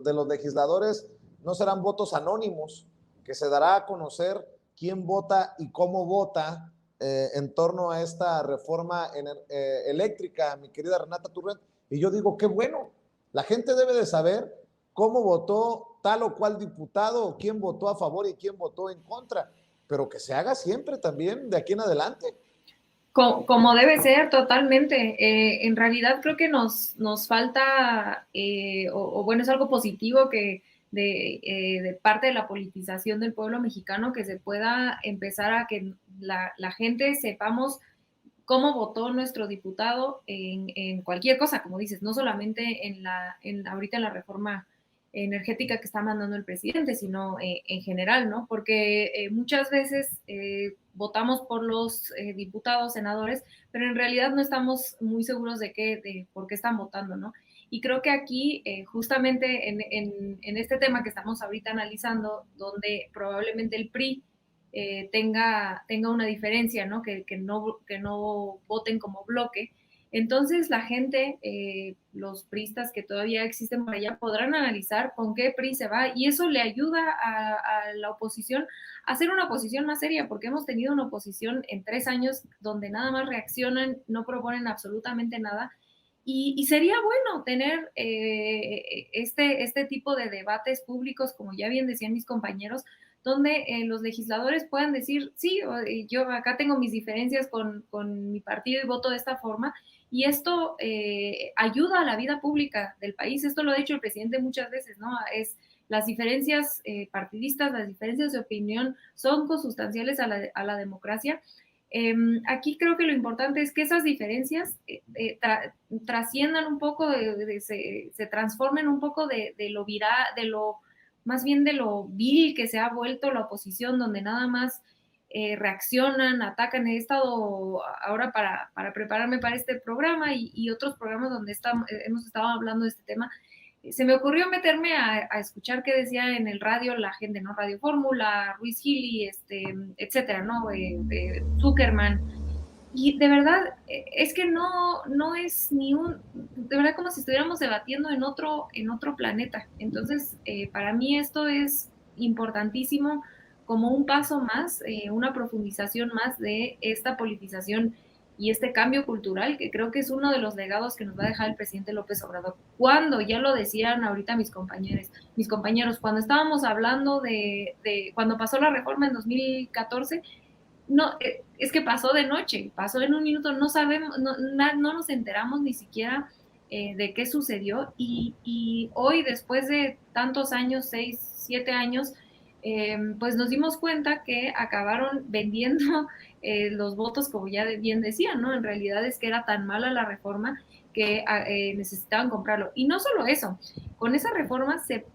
de los legisladores no serán votos anónimos, que se dará a conocer quién vota y cómo vota en torno a esta reforma eléctrica, mi querida Renata Turret. Y yo digo, qué bueno, la gente debe de saber cómo votó tal o cual diputado, o quién votó a favor y quién votó en contra, pero que se haga siempre también de aquí en adelante. Como debe ser, totalmente. En realidad creo que nos falta, o bueno, es algo positivo que de parte de la politización del pueblo mexicano, que se pueda empezar a que la gente sepamos cómo votó nuestro diputado en cualquier cosa, como dices, no solamente ahorita en la reforma energética que está mandando el presidente, sino en general, ¿no? Porque muchas veces votamos por los diputados, senadores, pero en realidad no estamos muy seguros de por qué están votando, ¿no? Y creo que aquí, justamente en este tema que estamos ahorita analizando, donde probablemente el PRI tenga una diferencia, ¿no? Que no voten como bloque. Entonces la gente, los priistas que todavía existen por allá, podrán analizar con qué PRI se va y eso le ayuda a la oposición a hacer una oposición más seria, porque hemos tenido una oposición en 3 años donde nada más reaccionan, no proponen absolutamente nada. Y sería bueno tener este tipo de debates públicos, como ya bien decían mis compañeros, donde los legisladores puedan decir, sí, yo acá tengo mis diferencias con mi partido y voto de esta forma, y esto ayuda a la vida pública del país. Esto lo ha dicho el presidente muchas veces, ¿no? Las diferencias partidistas, las diferencias de opinión son consustanciales a la democracia. Aquí creo que lo importante es que esas diferencias trasciendan un poco, se transformen un poco de lo viral, más bien de lo vil que se ha vuelto la oposición, donde nada más reaccionan, atacan. He estado ahora para prepararme para este programa y otros programas donde hemos estado hablando de este tema. Se me ocurrió meterme a escuchar qué decía en el radio la gente, ¿no? Radio Fórmula, Ruiz Gili, etcétera, ¿no? Zuckerman. Y de verdad, es que no es de verdad como si estuviéramos debatiendo en otro planeta. Entonces, para mí esto es importantísimo como un paso más, una profundización más de esta politización y este cambio cultural, que creo que es uno de los legados que nos va a dejar el presidente López Obrador. Cuando, ya lo decían ahorita mis compañeros, cuando estábamos hablando cuando pasó la reforma en 2014, no, es que pasó de noche, pasó en un minuto, no sabemos, no nos enteramos ni siquiera de qué sucedió y hoy, después de tantos años, 6, 7 años, pues nos dimos cuenta que acabaron vendiendo los votos, como ya bien decían, ¿no? En realidad es que era tan mala la reforma que necesitaban comprarlo. Y no solo eso, con esa reforma se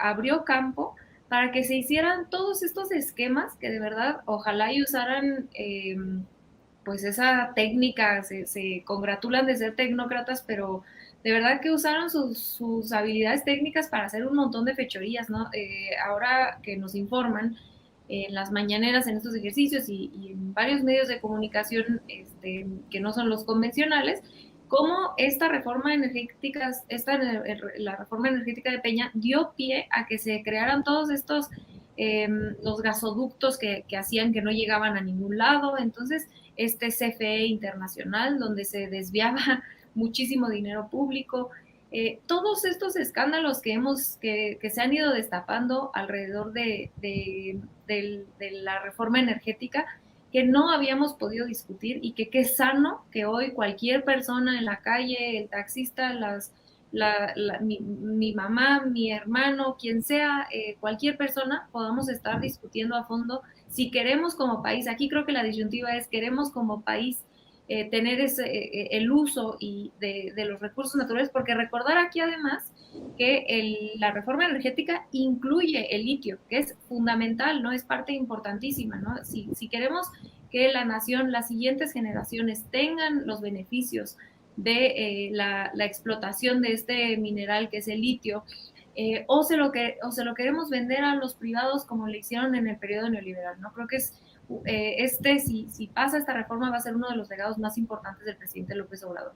abrió campo para que se hicieran todos estos esquemas que de verdad ojalá y usaran pues esa técnica, se congratulan de ser tecnócratas, pero de verdad que usaron sus habilidades técnicas para hacer un montón de fechorías, ¿no? Ahora que nos informan en las mañaneras en estos ejercicios y en varios medios de comunicación que no son los convencionales, cómo esta reforma energética, la reforma energética de Peña dio pie a que se crearan todos estos los gasoductos que hacían que no llegaban a ningún lado. Entonces, este CFE internacional, donde se desviaba muchísimo dinero público, todos estos escándalos que se han ido destapando alrededor de la reforma energética, que no habíamos podido discutir y que qué sano que hoy cualquier persona en la calle, el taxista, mi mamá, mi hermano, quien sea, cualquier persona, podamos estar discutiendo a fondo si queremos como país. Aquí creo que la disyuntiva es, queremos como país tener el uso de los recursos naturales, porque recordar aquí además que la reforma energética incluye el litio, que es fundamental, ¿no? Es parte importantísima, ¿no? Si queremos que la nación, las siguientes generaciones tengan los beneficios de la explotación de este mineral que es el litio, o se lo queremos vender a los privados como le hicieron en el periodo neoliberal, ¿no? Creo que si pasa esta reforma, va a ser uno de los legados más importantes del presidente López Obrador.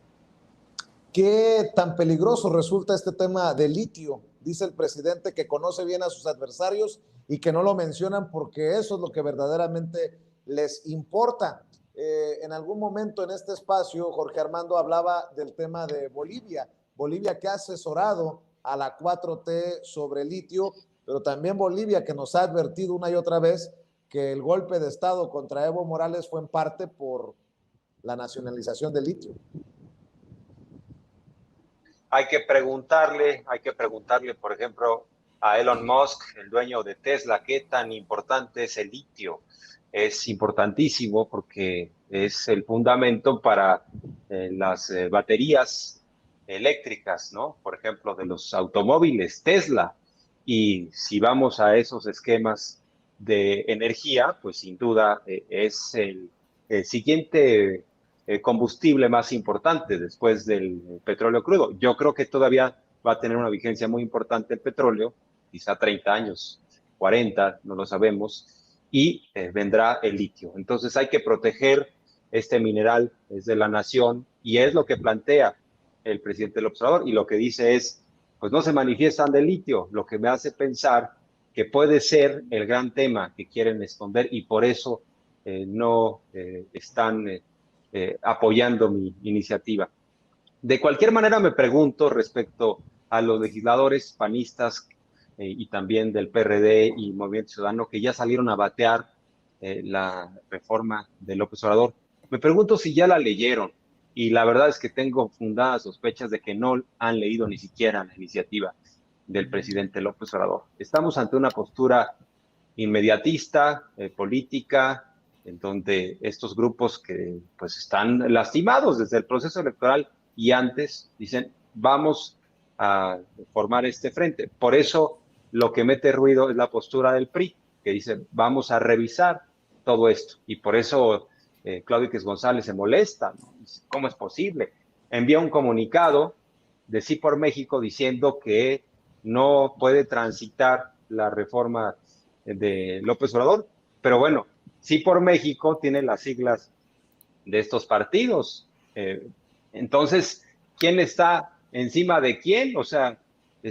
¿Qué tan peligroso resulta este tema del litio? Dice el presidente que conoce bien a sus adversarios y que no lo mencionan porque eso es lo que verdaderamente les importa. En algún momento en este espacio, Jorge Armando hablaba del tema de Bolivia. Bolivia que ha asesorado a la 4T sobre el litio, pero también Bolivia que nos ha advertido una y otra vez que el golpe de Estado contra Evo Morales fue en parte por la nacionalización del litio. Hay que preguntarle, por ejemplo, a Elon Musk, el dueño de Tesla, qué tan importante es el litio. Es importantísimo porque es el fundamento para las baterías eléctricas, ¿no? Por ejemplo, de los automóviles Tesla. Y si vamos a esos esquemas de energía, pues sin duda es el siguiente combustible más importante después del petróleo crudo. Yo creo que todavía va a tener una vigencia muy importante el petróleo, quizá 30 años, 40, no lo sabemos, y vendrá el litio. Entonces hay que proteger este mineral, es de la nación, y es lo que plantea el presidente López Obrador, y lo que dice es, pues no se manifiestan del litio, lo que me hace pensar que puede ser el gran tema que quieren esconder, y por eso no están apoyando mi iniciativa. De cualquier manera, me pregunto respecto a los legisladores panistas y también del PRD y Movimiento Ciudadano que ya salieron a batear la reforma de López Obrador. Me pregunto si ya la leyeron, y la verdad es que tengo fundadas sospechas de que no han leído ni siquiera la iniciativa del presidente López Obrador. Estamos ante una postura inmediatista, política, en donde estos grupos que pues están lastimados desde el proceso electoral y antes dicen, vamos a formar este frente. Por eso lo que mete ruido es la postura del PRI, que dice, vamos a revisar todo esto. Y por eso Claudio X González se molesta, ¿no? ¿Cómo es posible? Envía un comunicado de Sí por México diciendo que no puede transitar la reforma de López Obrador, pero bueno, Sí por México tiene las siglas de estos partidos. Entonces, ¿quién está encima de quién? O sea,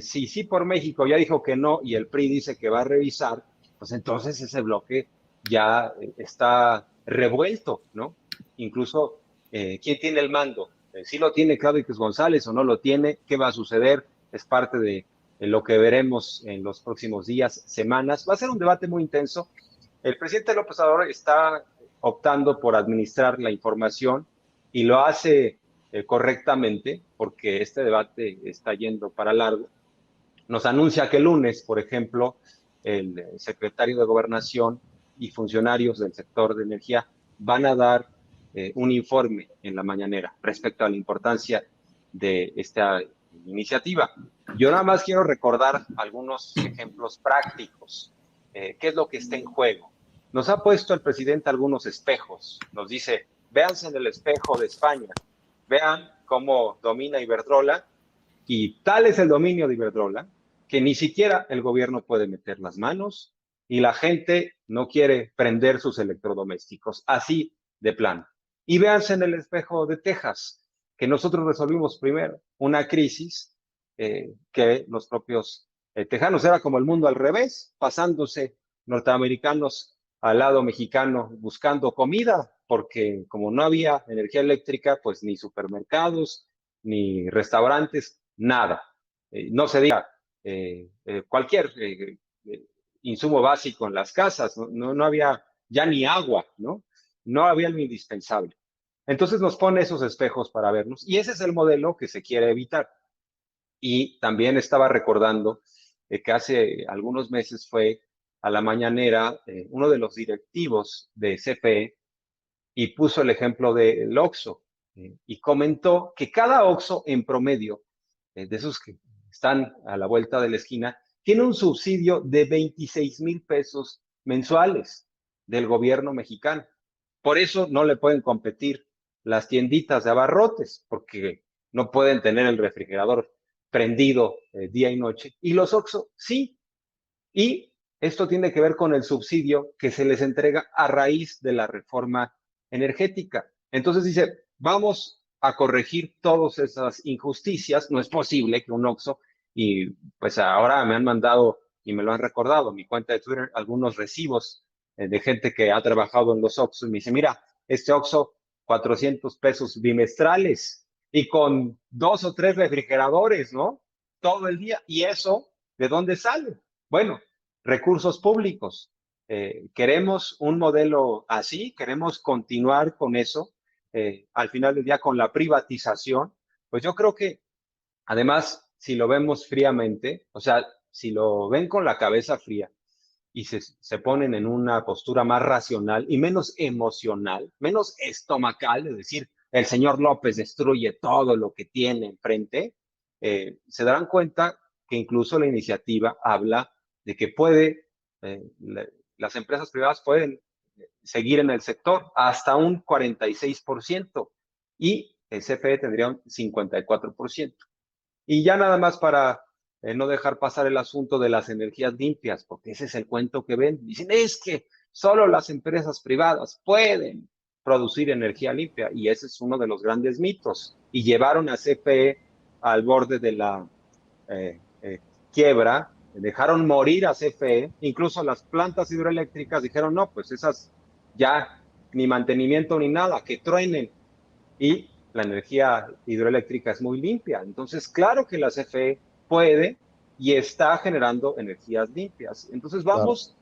si Sí por México ya dijo que no y el PRI dice que va a revisar, pues entonces ese bloque ya está revuelto, ¿no? Incluso, ¿quién tiene el mando? ¿Sí lo tiene Claudio X González o no lo tiene? ¿Qué va a suceder? Es parte de lo que veremos en los próximos días, semanas. Va a ser un debate muy intenso. El presidente López Obrador está optando por administrar la información y lo hace correctamente porque este debate está yendo para largo. Nos anuncia que el lunes, por ejemplo, el secretario de Gobernación y funcionarios del sector de energía van a dar un informe en la mañanera respecto a la importancia de esta iniciativa. Yo nada más quiero recordar algunos ejemplos prácticos. ¿Qué es lo que está en juego? Nos ha puesto el presidente algunos espejos. Nos dice, véanse en el espejo de España, vean cómo domina Iberdrola, y tal es el dominio de Iberdrola que ni siquiera el gobierno puede meter las manos y la gente no quiere prender sus electrodomésticos, así de plano. Y véanse en el espejo de Texas, que nosotros resolvimos primero una crisis que los propios tejanos. Era como el mundo al revés, pasándose norteamericanos al lado mexicano buscando comida, porque como no había energía eléctrica, pues ni supermercados, ni restaurantes, nada. No se diga cualquier insumo básico en las casas, no había ya ni agua, ¿no? No había lo indispensable. Entonces nos pone esos espejos para vernos y ese es el modelo que se quiere evitar. Y también estaba recordando que hace algunos meses fue a la mañanera uno de los directivos de CFE y puso el ejemplo del Oxxo y comentó que cada Oxxo en promedio, de esos que están a la vuelta de la esquina, tiene un subsidio de 26,000 pesos mensuales del gobierno mexicano. Por eso no le pueden competir las tienditas de abarrotes, porque no pueden tener el refrigerador prendido día y noche. Y los Oxxo sí. Y esto tiene que ver con el subsidio que se les entrega a raíz de la reforma energética. Entonces dice, vamos a corregir todas esas injusticias. No es posible que un Oxxo, y pues ahora me han mandado y me lo han recordado, mi cuenta de Twitter, algunos recibos de gente que ha trabajado en los Oxxo y me dice, mira, este Oxxo, 400 pesos bimestrales y con 2 o 3 refrigeradores, ¿no? Todo el día. ¿Y eso de dónde sale? Bueno, recursos públicos. Queremos un modelo así, queremos continuar con eso, al final del día con la privatización. Pues yo creo que además, si lo vemos fríamente, o sea, si lo ven con la cabeza fría y se ponen en una postura más racional y menos emocional, menos estomacal, es decir, el señor López destruye todo lo que tiene enfrente, se darán cuenta que incluso la iniciativa habla de que las empresas privadas pueden seguir en el sector hasta un 46% y el CFE tendría un 54%. Y ya nada más para no dejar pasar el asunto de las energías limpias, porque ese es el cuento que ven. Dicen, es que solo las empresas privadas pueden producir energía limpia, y ese es uno de los grandes mitos. Y llevaron a CFE al borde de la quiebra, dejaron morir a CFE, incluso las plantas hidroeléctricas dijeron, no, pues esas ya ni mantenimiento ni nada, que truenen. Y la energía hidroeléctrica es muy limpia. Entonces, claro que la CFE puede y está generando energías limpias. Entonces, vamos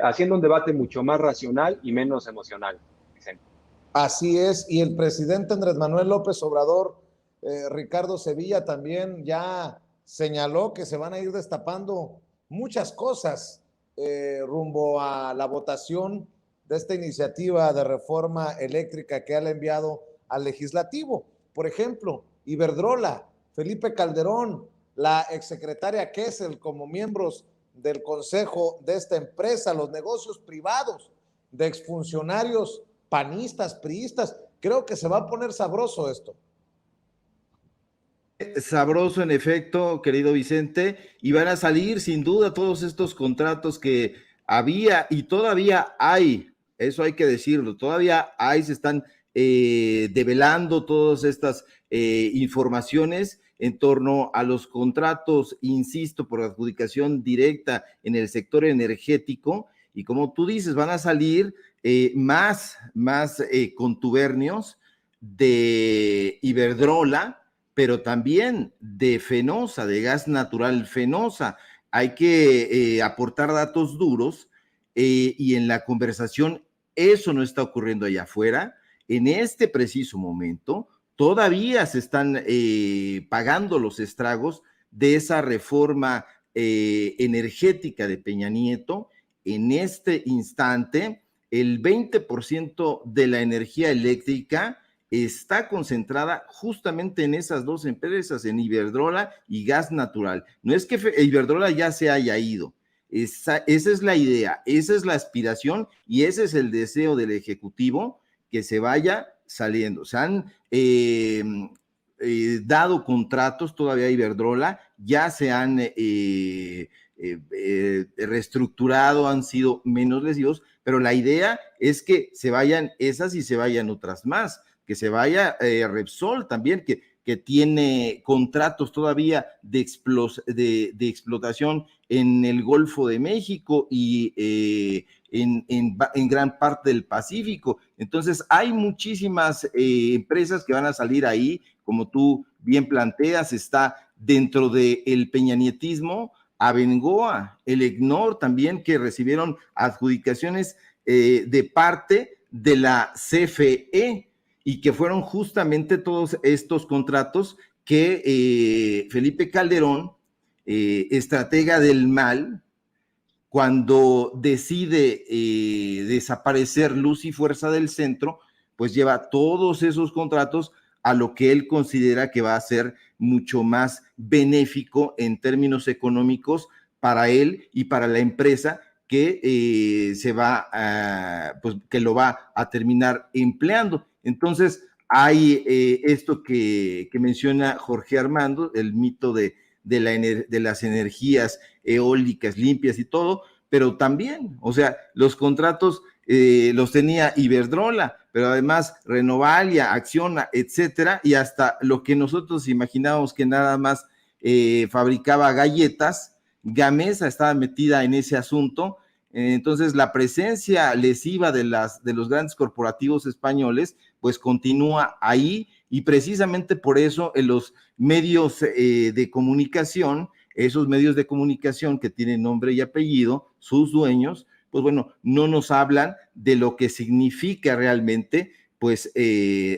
haciendo un debate mucho más racional y menos emocional, Vicente. Así es, y el presidente Andrés Manuel López Obrador, Ricardo Sevilla, también ya señaló que se van a ir destapando muchas cosas rumbo a la votación de esta iniciativa de reforma eléctrica que ha enviado al legislativo. Por ejemplo, Iberdrola, Felipe Calderón, la exsecretaria Kessel como miembros del consejo de esta empresa, los negocios privados de exfuncionarios panistas, priistas. Creo que se va a poner sabroso esto. Sabroso, en efecto, querido Vicente, y van a salir sin duda todos estos contratos que había y todavía hay, eso hay que decirlo, todavía hay, se están develando todas estas informaciones en torno a los contratos, insisto, por adjudicación directa en el sector energético, y como tú dices, van a salir más contubernios de Iberdrola, pero también de Fenosa, de gas natural Fenosa. Hay que aportar datos duros y en la conversación eso no está ocurriendo allá afuera. En este preciso momento todavía se están pagando los estragos de esa reforma energética de Peña Nieto. En este instante, el 20% de la energía eléctrica está concentrada justamente en esas dos empresas, en Iberdrola y Gas Natural. No es que Iberdrola ya se haya ido, esa es la idea, esa es la aspiración y ese es el deseo del Ejecutivo, que se vaya saliendo. Se han dado contratos todavía a Iberdrola, ya se han reestructurado, han sido menos lesivos, pero la idea es que se vayan esas y se vayan otras más, que se vaya Repsol también, que tiene contratos todavía de explotación en el Golfo de México y en gran parte del Pacífico. Entonces hay muchísimas empresas que van a salir ahí, como tú bien planteas, está dentro del peñanietismo, Abengoa, el EGNOR también, que recibieron adjudicaciones de parte de la CFE, y que fueron justamente todos estos contratos que Felipe Calderón, estratega del mal, cuando decide desaparecer Luz y Fuerza del Centro, pues lleva todos esos contratos a lo que él considera que va a ser mucho más benéfico en términos económicos para él y para la empresa que se va pues que lo va a terminar empleando. Entonces hay esto que menciona Jorge Armando, el mito de las energías eólicas limpias y todo, pero también, o sea, los contratos los tenía Iberdrola, pero además Renovalia, Acciona, etcétera, y hasta lo que nosotros imaginábamos que nada más fabricaba galletas, Gamesa estaba metida en ese asunto. Entonces la presencia lesiva de los grandes corporativos españoles pues continúa ahí, y precisamente por eso en los medios de comunicación, esos medios de comunicación que tienen nombre y apellido, sus dueños, pues bueno, no nos hablan de lo que significa realmente pues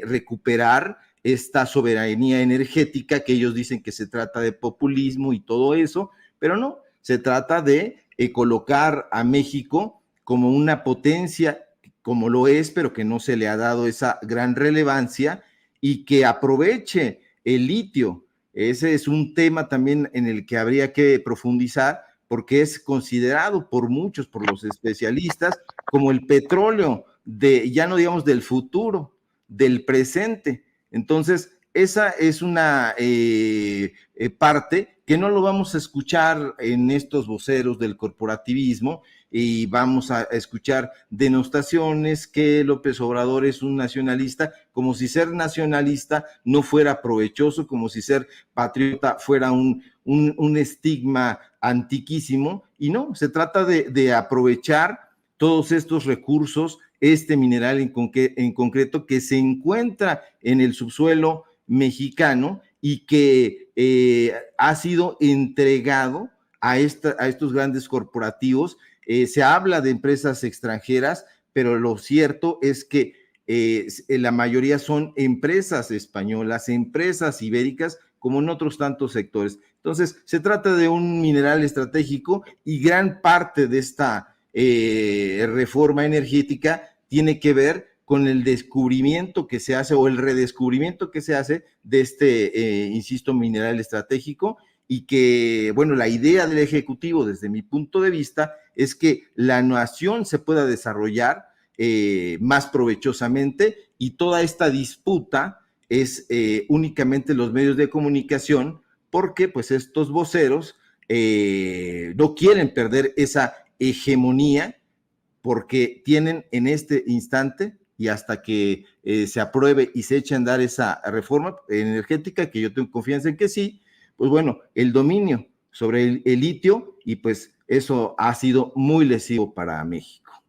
recuperar esta soberanía energética, que ellos dicen que se trata de populismo y todo eso, pero no, se trata de colocar a México como una potencia, como lo es, pero que no se le ha dado esa gran relevancia, y que aproveche el litio. Ese es un tema también en el que habría que profundizar, porque es considerado por muchos, por los especialistas, como el petróleo ya no digamos del futuro, del presente. Entonces, esa es una parte que no lo vamos a escuchar en estos voceros del corporativismo, y vamos a escuchar denostaciones que López Obrador es un nacionalista, como si ser nacionalista no fuera provechoso, como si ser patriota fuera un estigma antiquísimo, y no, se trata de aprovechar todos estos recursos, este mineral en concreto que se encuentra en el subsuelo mexicano y que ha sido entregado a estos grandes corporativos. Se habla de empresas extranjeras, pero lo cierto es que la mayoría son empresas españolas, empresas ibéricas, como en otros tantos sectores. Entonces, se trata de un mineral estratégico, y gran parte de esta reforma energética tiene que ver con el descubrimiento que se hace, o el redescubrimiento que se hace de este, insisto, mineral estratégico, y que, bueno, la idea del Ejecutivo, desde mi punto de vista, es que la nación se pueda desarrollar más provechosamente, y toda esta disputa es únicamente los medios de comunicación, porque pues estos voceros no quieren perder esa hegemonía, porque tienen en este instante, y hasta que se apruebe y se eche a andar esa reforma energética, que yo tengo confianza en que sí, pues bueno, el dominio sobre el litio, y pues eso ha sido muy lesivo para México.